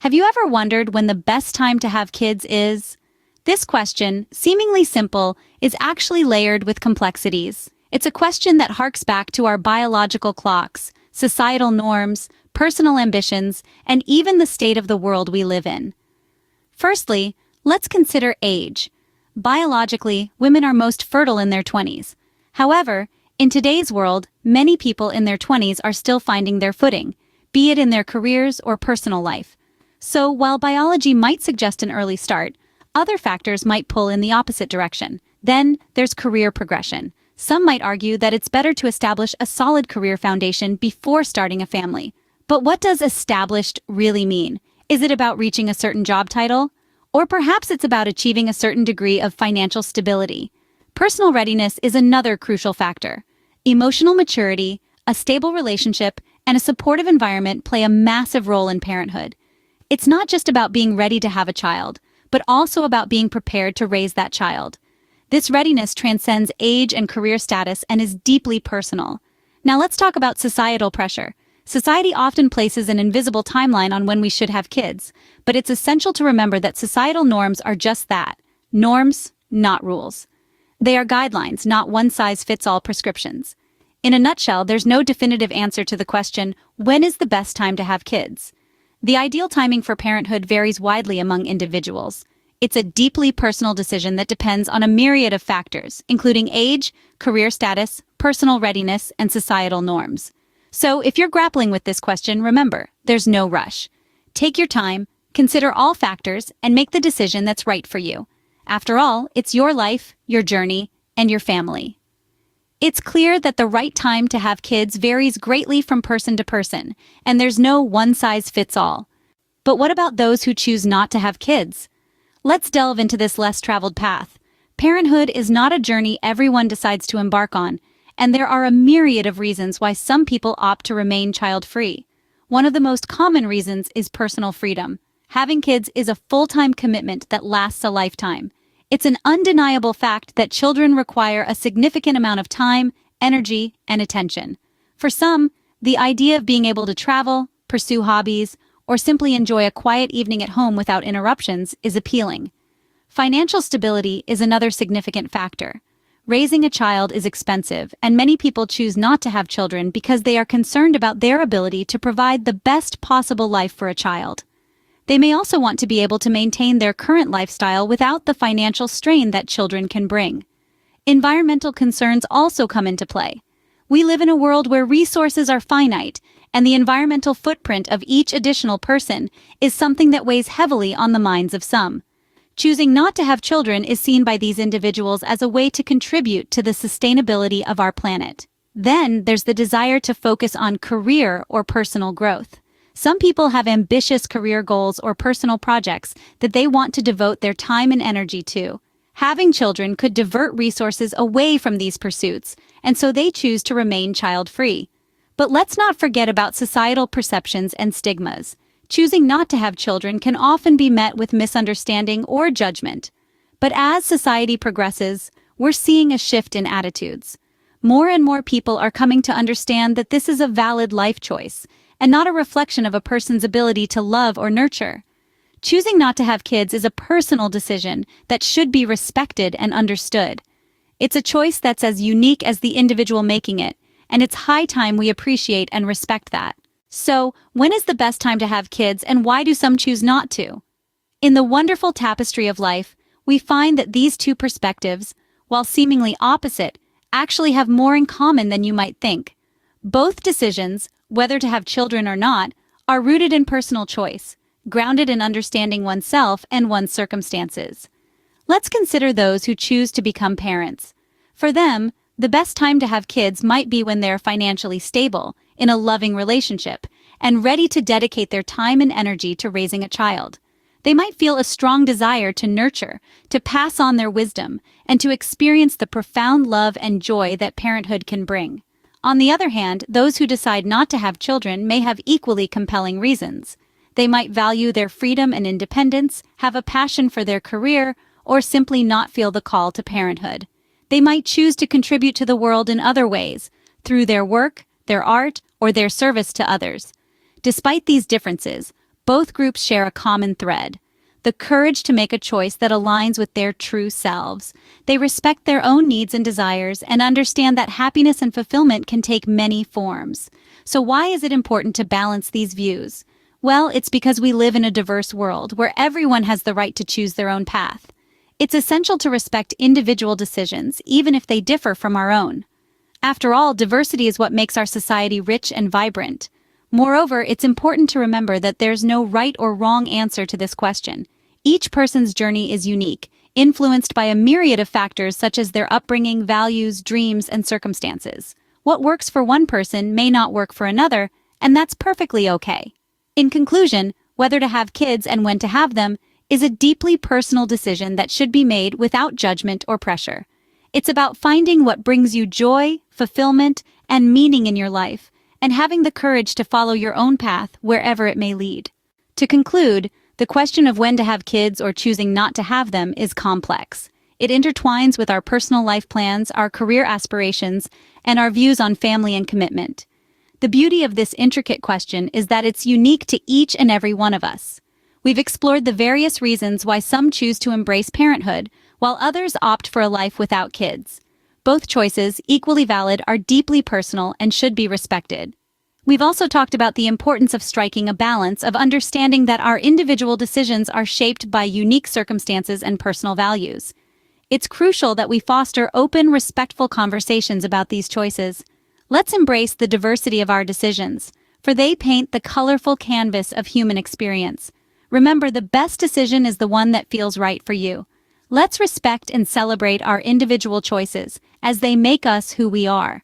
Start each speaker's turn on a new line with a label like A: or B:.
A: Have you ever wondered when the best time to have kids is? This question, seemingly simple, is actually layered with complexities. It's a question that harks back to our biological clocks, societal norms, personal ambitions, and even the state of the world we live in. Firstly, let's consider age. Biologically, women are most fertile in their 20s. However, in today's world, many people in their 20s are still finding their footing, be it in their careers or personal life. So, while biology might suggest an early start, other factors might pull in the opposite direction. Then, there's career progression. Some might argue that it's better to establish a solid career foundation before starting a family. But what does established really mean? Is it about reaching a certain job title? Or perhaps it's about achieving a certain degree of financial stability. Personal readiness is another crucial factor. Emotional maturity, a stable relationship, and a supportive environment play a massive role in parenthood. It's not just about being ready to have a child, but also about being prepared to raise that child. This readiness transcends age and career status and is deeply personal. Now let's talk about societal pressure. Society often places an invisible timeline on when we should have kids, but it's essential to remember that societal norms are just that, norms, not rules. They are guidelines, not one-size-fits-all prescriptions. In a nutshell, there's no definitive answer to the question, when is the best time to have kids? The ideal timing for parenthood varies widely among individuals. It's a deeply personal decision that depends on a myriad of factors, including age, career status, personal readiness, and societal norms. So, if you're grappling with this question, remember, there's no rush. Take your time, consider all factors, and make the decision that's right for you. After all, it's your life, your journey, and your family. It's clear that the right time to have kids varies greatly from person to person, and there's no one-size-fits-all. But what about those who choose not to have kids? Let's delve into this less-traveled path. Parenthood is not a journey everyone decides to embark on, and there are a myriad of reasons why some people opt to remain child-free. One of the most common reasons is personal freedom. Having kids is a full-time commitment that lasts a lifetime. It's an undeniable fact that children require a significant amount of time, energy, and attention. For some, the idea of being able to travel, pursue hobbies, or simply enjoy a quiet evening at home without interruptions is appealing. Financial stability is another significant factor. Raising a child is expensive, and many people choose not to have children because they are concerned about their ability to provide the best possible life for a child. They may also want to be able to maintain their current lifestyle without the financial strain that children can bring. Environmental concerns also come into play. We live in a world where resources are finite, and the environmental footprint of each additional person is something that weighs heavily on the minds of some. Choosing not to have children is seen by these individuals as a way to contribute to the sustainability of our planet. Then there's the desire to focus on career or personal growth. Some people have ambitious career goals or personal projects that they want to devote their time and energy to. Having children could divert resources away from these pursuits, and so they choose to remain child-free. But let's not forget about societal perceptions and stigmas. Choosing not to have children can often be met with misunderstanding or judgment. But as society progresses, we're seeing a shift in attitudes. More and more people are coming to understand that this is a valid life choice, and not a reflection of a person's ability to love or nurture. Choosing not to have kids is a personal decision that should be respected and understood. It's a choice that's as unique as the individual making it, and it's high time we appreciate and respect that. So, when is the best time to have kids, and why do some choose not to? In the wonderful tapestry of life, we find that these two perspectives, while seemingly opposite, actually have more in common than you might think. Both decisions, whether to have children or not, are rooted in personal choice, grounded in understanding oneself and one's circumstances. Let's consider those who choose to become parents. For them, the best time to have kids might be when they're financially stable, in a loving relationship, and ready to dedicate their time and energy to raising a child. They might feel a strong desire to nurture, to pass on their wisdom, and to experience the profound love and joy that parenthood can bring. On the other hand, those who decide not to have children may have equally compelling reasons. They might value their freedom and independence, have a passion for their career, or simply not feel the call to parenthood. They might choose to contribute to the world in other ways, through their work, their art, or their service to others. Despite these differences, both groups share a common thread: the courage to make a choice that aligns with their true selves. They respect their own needs and desires and understand that happiness and fulfillment can take many forms. So why is it important to balance these views? Well, it's because we live in a diverse world where everyone has the right to choose their own path. It's essential to respect individual decisions, even if they differ from our own. After all, diversity is what makes our society rich and vibrant. Moreover, it's important to remember that there's no right or wrong answer to this question. Each person's journey is unique, influenced by a myriad of factors such as their upbringing, values, dreams, and circumstances. What works for one person may not work for another, and that's perfectly okay. In conclusion, whether to have kids and when to have them is a deeply personal decision that should be made without judgment or pressure. It's about finding what brings you joy, fulfillment, and meaning in your life, and having the courage to follow your own path wherever it may lead. To conclude, the question of when to have kids or choosing not to have them is complex. It intertwines with our personal life plans, our career aspirations, and our views on family and commitment. The beauty of this intricate question is that it's unique to each and every one of us. We've explored the various reasons why some choose to embrace parenthood, while others opt for a life without kids. Both choices, equally valid, are deeply personal and should be respected. We've also talked about the importance of striking a balance, of understanding that our individual decisions are shaped by unique circumstances and personal values. It's crucial that we foster open, respectful conversations about these choices. Let's embrace the diversity of our decisions, for they paint the colorful canvas of human experience. Remember, the best decision is the one that feels right for you. Let's respect and celebrate our individual choices, as they make us who we are.